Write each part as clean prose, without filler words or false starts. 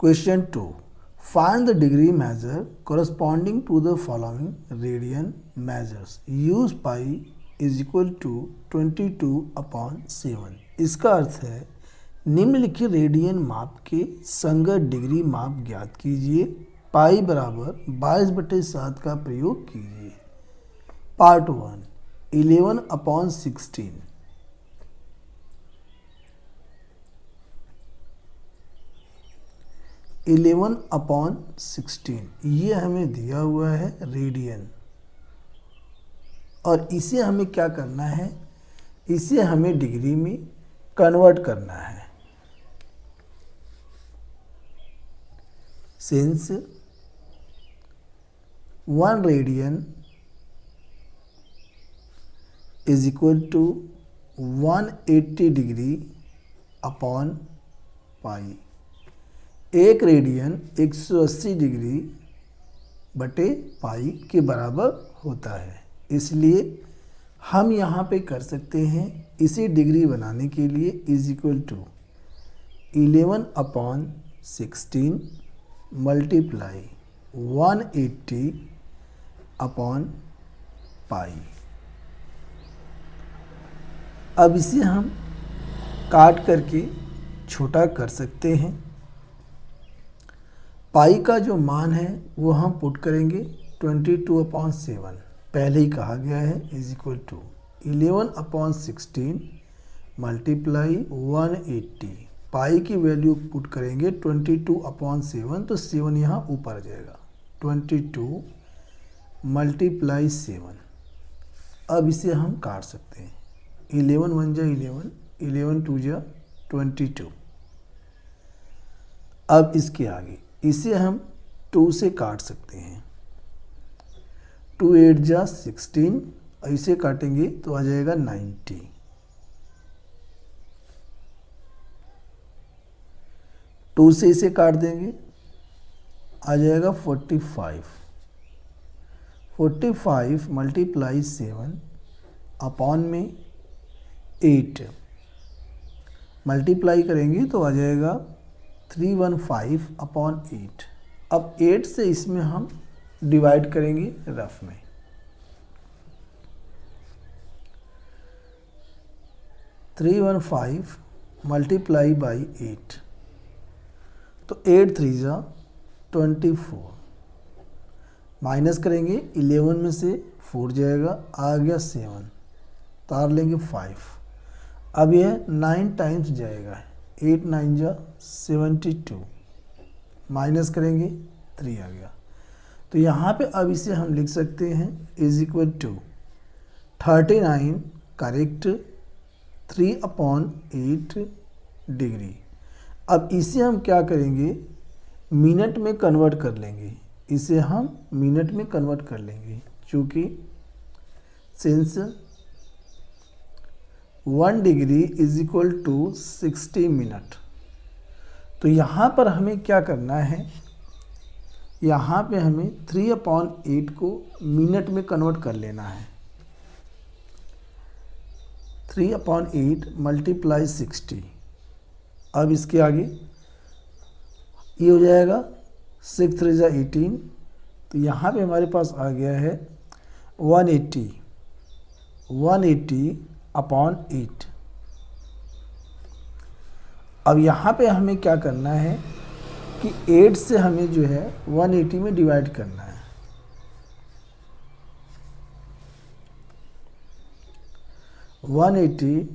Question 2. Find the degree measure corresponding to the following radian measures. Use pi is equal to 22/7. इसका अर्थ है निम्नलिखित radian माप के संगत डिग्री माप ज्ञात कीजिए। पाई बराबर 22/7 का प्रयोग कीजिए। पार्ट 1 11/16। 11/16 ये हमें दिया हुआ है रेडियन, और इसे हमें क्या करना है, इसे हमें डिग्री में कन्वर्ट करना है। Since 1 radian is equal to 180 degree upon pi. एक रेडियन 180 डिग्री बटे पाई के बराबर होता है, इसलिए हम यहाँ पे कर सकते हैं इसी डिग्री बनाने के लिए is equal to 11/16 multiply 180 upon pi. अब इसे हम काट करके छोटा कर सकते हैं। पाई का जो मान है वो हम पुट करेंगे 22/7, पहले ही कहा गया है, इज इक्वल टू 11/16 मल्टीप्लाई 180। पाई की वैल्यू पुट करेंगे 22/7, तो 7 यहाँ ऊपर आ जाएगा, 22 मल्टीप्लाई 7। अब इसे हम काट सकते हैं। 11 1 जा 11, 11 2 जा 22। अब इसके आगे इसे हम 2 से काट सकते हैं। 2 8 जा 16, ऐसे काटेंगे तो आ जाएगा 90। 2 से इसे काट देंगे, आ जाएगा 45। 45 मल्टीप्लाई 7 अपॉन में 8 मल्टीप्लाई करेंगे तो आ जाएगा 315/8। अब 8 से इसमें हम डिवाइड करेंगे रफ में। 315 मल्टीप्लाई बाई 8, तो 8 3 जा 24, माइनस करेंगे 11 में से 4 जाएगा, आ गया 7, तार लेंगे 5। अब यह 9 टाइम्स जाएगा, 8 9 जा 72, माइनस करेंगे 3 आ गया। तो यहाँ पे अब इसे हम लिख सकते हैं is equal to 39 correct 3/8 degree. अब इसे हम क्या करेंगे, मिनट में कन्वर्ट कर लेंगे। इसे हम मिनट में कन्वर्ट कर लेंगे, चूँकि since 1 degree is equal to 60 minute. तो यहाँ पर हमें क्या करना है, यहाँ पे हमें 3/8 को मिनट में कन्वर्ट कर लेना है। 3/8 मल्टीप्लाई 60। अब इसके आगे ये हो जाएगा 6 3 जा 18, तो यहाँ पे हमारे पास आ गया है 180/8। अब यहाँ पे हमें क्या करना है कि 8 से हमें जो है 180 में डिवाइड करना है। 180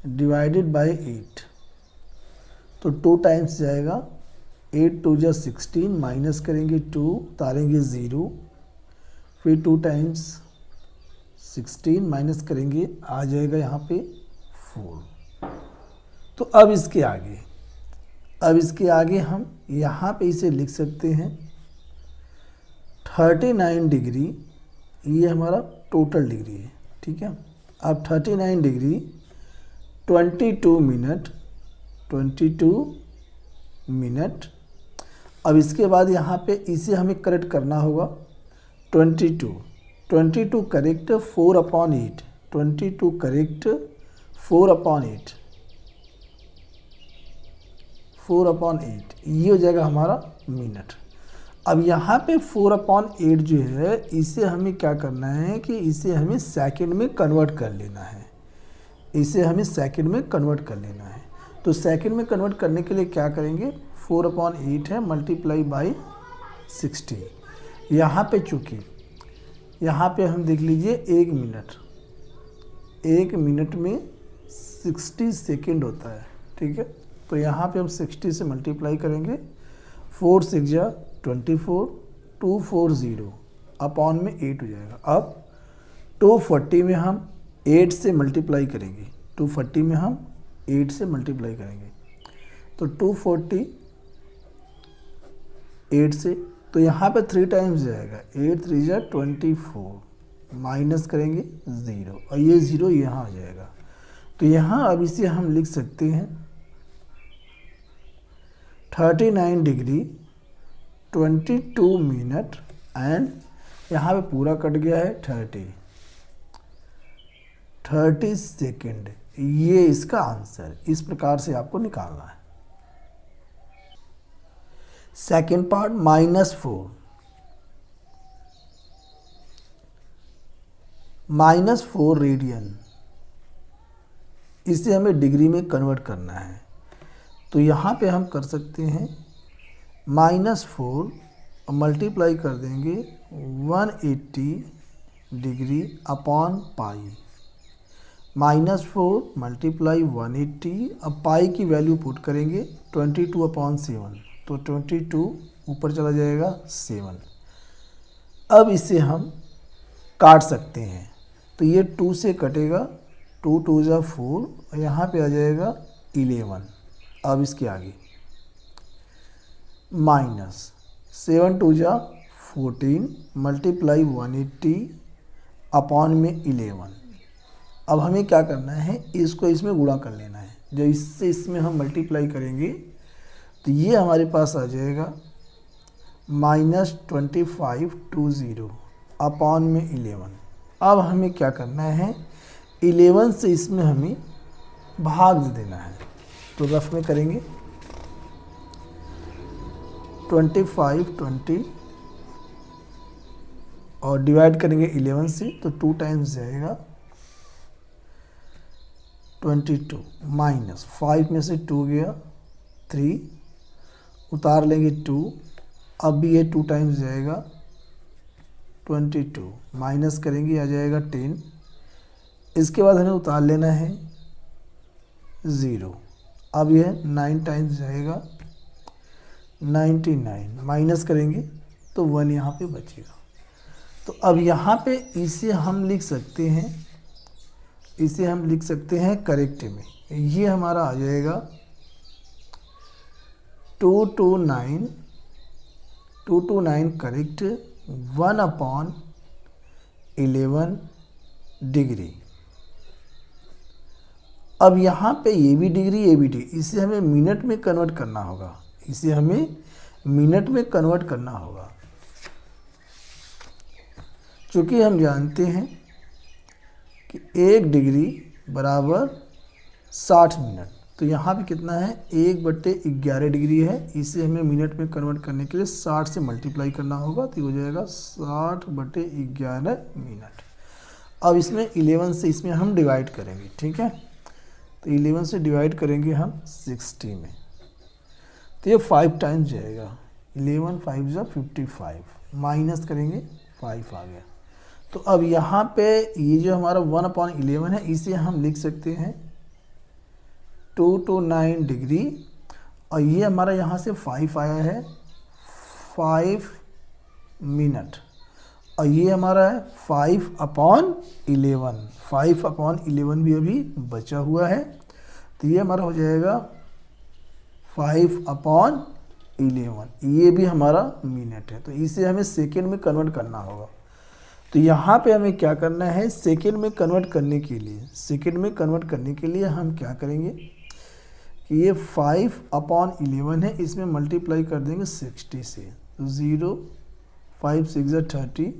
डिवाइडेड बाई 8, तो 2 टाइम्स जाएगा, 8 2 जा 16, माइनस करेंगे 2, तारेंगे 0, फिर 2 टाइम्स 16 माइनस करेंगे, आ जाएगा यहाँ पे 4। तो अब इसके आगे हम यहाँ पे इसे लिख सकते हैं 39 डिग्री, ये हमारा टोटल डिग्री है, ठीक है। अब 39 डिग्री 22 मिनट। अब इसके बाद यहाँ पे इसे हमें करेक्ट करना होगा। 22 करेक्ट 4/8, 22 करेक्ट 4/8, 4/8, ये हो जाएगा हमारा मिनट। अब यहाँ पे 4/8 जो है इसे हमें क्या करना है कि इसे हमें सेकंड में कन्वर्ट कर लेना है, इसे हमें सेकंड में कन्वर्ट कर लेना है। तो सेकंड में कन्वर्ट करने के लिए क्या करेंगे, 4/8 है मल्टीप्लाई बाई 60। यहाँ पे चूँकि यहाँ पे हम देख लीजिए 1 मिनट, 1 मिनट में 60 सेकेंड होता है, ठीक है। तो यहाँ पे हम 60 से मल्टीप्लाई करेंगे, 4 6 जा 24, 240 अपॉन में 8 हो जाएगा। अब 240 में हम 8 से मल्टीप्लाई करेंगे, 240 में हम 8 से मल्टीप्लाई करेंगे, तो 240 8 से, तो यहाँ पे 3 टाइम्स जाएगा, 8 3 जा 24, माइनस करेंगे 0 और ये 0 यहाँ आ जाएगा। तो यहाँ अब इसे हम लिख सकते हैं 39 डिग्री 22 मिनट एंड यहाँ पे पूरा कट गया है 30 सेकेंड। ये इसका आंसर, इस प्रकार से आपको निकालना है। सेकेंड पार्ट -4, -4 रेडियन, इसे हमें डिग्री में कन्वर्ट करना है। तो यहाँ पे हम कर सकते हैं -4 और मल्टीप्लाई कर देंगे 180 डिग्री अपॉन पाई, -4 मल्टीप्लाई 180, अब पाई की वैल्यू पुट करेंगे 22/7, तो 22 ऊपर चला जाएगा 7। अब इसे हम काट सकते हैं, तो ये 2 से कटेगा, 2 2 जा 4 और यहाँ पे आ जाएगा 11। अब इसके आगे -7 2 जा 14 मल्टीप्लाई 180 अपॉन में 11। अब हमें क्या करना है, इसको इसमें गुणा कर लेना है। जब इससे इसमें हम मल्टीप्लाई करेंगे तो ये हमारे पास आ जाएगा -2520 अपॉन में 11। अब हमें क्या करना है, 11 से इसमें हमें भाग देना है, तो रफ में करेंगे 25 और डिवाइड करेंगे 11 से, तो 2 टाइम्स जाएगा 22, माइनस 5 में से 2 गया 3, उतार लेंगे 2, अब भी ये 2 टाइम्स जाएगा 22, माइनस करेंगे आ जाएगा 10, इसके बाद हमें उतार लेना है 0, अब यह 9 टाइम्स जाएगा 99, माइनस करेंगे तो 1 यहाँ पे बचेगा। तो अब यहाँ पे इसे हम लिख सकते हैं, इसे हम लिख सकते हैं करेक्ट में, ये हमारा आ जाएगा 229 करेक्ट 1/11 डिग्री। अब यहाँ पे ये भी डिग्री, ये भी डिग्री, इसे हमें मिनट में कन्वर्ट करना होगा, इसे हमें मिनट में कन्वर्ट करना होगा। चूँकि हम जानते हैं कि 1 डिग्री बराबर 60 मिनट, तो यहाँ पे कितना है 1/11 डिग्री है, इसे हमें मिनट में कन्वर्ट करने के लिए 60 से मल्टीप्लाई करना होगा, तो हो जाएगा 60/11 मिनट। अब इसमें 11 से इसमें हम डिवाइड करेंगे, ठीक है, तो 11 से डिवाइड करेंगे हम 60 में, तो ये 5 टाइम्स जाएगा, 11 5 जा 55, माइनस करेंगे 5 आ गया। तो अब यहाँ पे ये जो हमारा 1/11 है, इसे हम लिख सकते हैं 229 डिग्री, और ये हमारा यहाँ से 5 आया है 5 मिनट, और ये हमारा है 5/11, 5/11 भी अभी बचा हुआ है, तो ये हमारा हो जाएगा 5/11, ये भी हमारा मिनट है। तो इसे हमें सेकेंड में कन्वर्ट करना होगा। तो यहाँ पे हमें क्या करना है, सेकेंड में कन्वर्ट करने के लिए हम क्या करेंगे कि ये 5/11 है, इसमें मल्टीप्लाई कर देंगे 60 से, तो 0 5 6 30,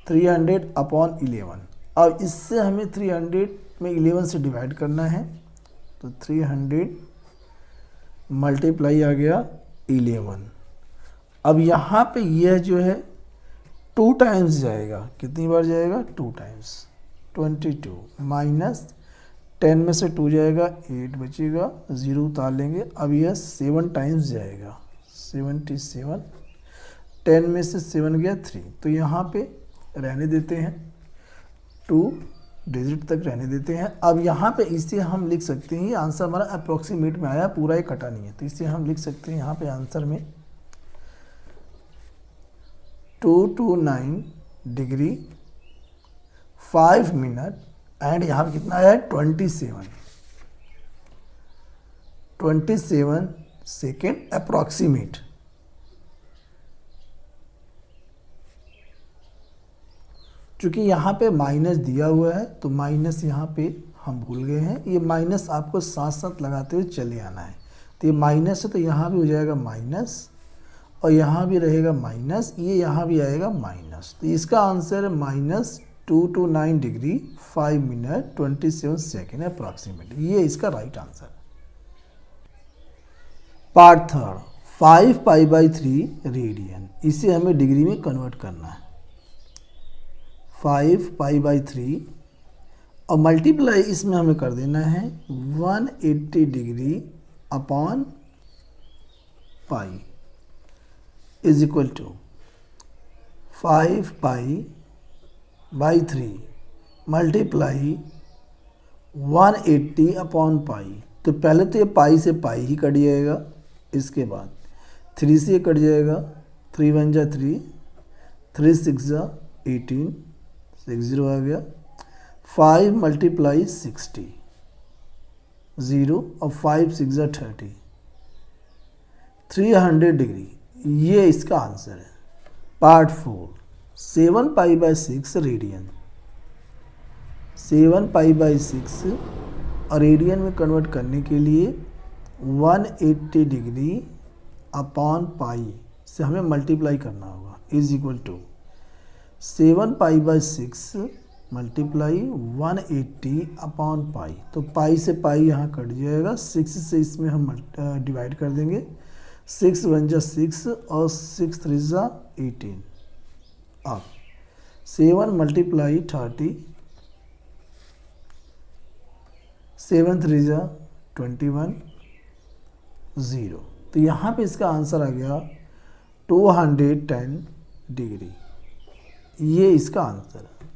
300/11। अब इससे हमें 300 में 11 से डिवाइड करना है, तो 300 मल्टीप्लाई आ गया 11। अब यहाँ पे यह जो है 2 टाइम्स जाएगा, कितनी बार जाएगा, 2 टाइम्स, 22 माइनस 10 में से 2 जाएगा, 8 बचेगा, 0 उतार लेंगे। अब यह 7 टाइम्स जाएगा, 77, 10 में से 7 गया 3, तो यहाँ पे रहने देते हैं, 2 डिजिट तक रहने देते हैं। अब यहाँ पे इसे हम लिख सकते हैं, ये आंसर हमारा अप्रोक्सीमेट में आया, पूरा ही कटा नहीं है, तो इसे हम लिख सकते हैं यहाँ पे आंसर में 229 डिग्री 5 मिनट एंड यहाँ पे कितना आया है, 27 सेकेंड अप्रोक्सीमेट। चूँकि यहाँ पे माइनस दिया हुआ है तो माइनस यहाँ पे हम भूल गए हैं, ये माइनस आपको साथ साथ लगाते हुए चले आना है। तो ये माइनस है तो यहाँ भी हो जाएगा माइनस और यहाँ भी रहेगा माइनस, ये यहाँ भी आएगा माइनस। तो इसका आंसर है -229 डिग्री 5 मिनट 27 सेकेंड अप्रॉक्सीमेट। ये इसका राइट आंसर है। पार्ट थर्ड, 5 π/3 रेडियन, इसे हमें डिग्री में कन्वर्ट करना है। 5 π/3 और मल्टीप्लाई इसमें हमें कर देना है 180 degree upon pi is equal to 5 π/3 multiply 180 upon pi. तो पहले तो ये पाई से पाई ही कट जाएगा, इसके बाद 3 से कट जाएगा, 3 1 जा 3, 3 6 जा 18, 60 आ गया, 5 मल्टीप्लाई 60 0 और 5 6 जा 30, 300 डिग्री, ये इसका आंसर है। पार्ट 4, 7 π/6 रेडियन, 7 π/6 और रेडियन में कन्वर्ट करने के लिए 180 डिग्री अपॉन पाई से हमें मल्टीप्लाई करना होगा is equal to 7 π/6 multiply 180 upon pi. तो पाई से पाई यहाँ कट जाएगा, 6 से इसमें हम डिवाइड कर देंगे, 6 1 जा 6 और 6 3 जा 18। अब 7 मल्टीप्लाई 30, 7 3 जा 21, 0। तो यहाँ पे इसका आंसर आ गया 210 डिग्री, ये इसका आंसर है।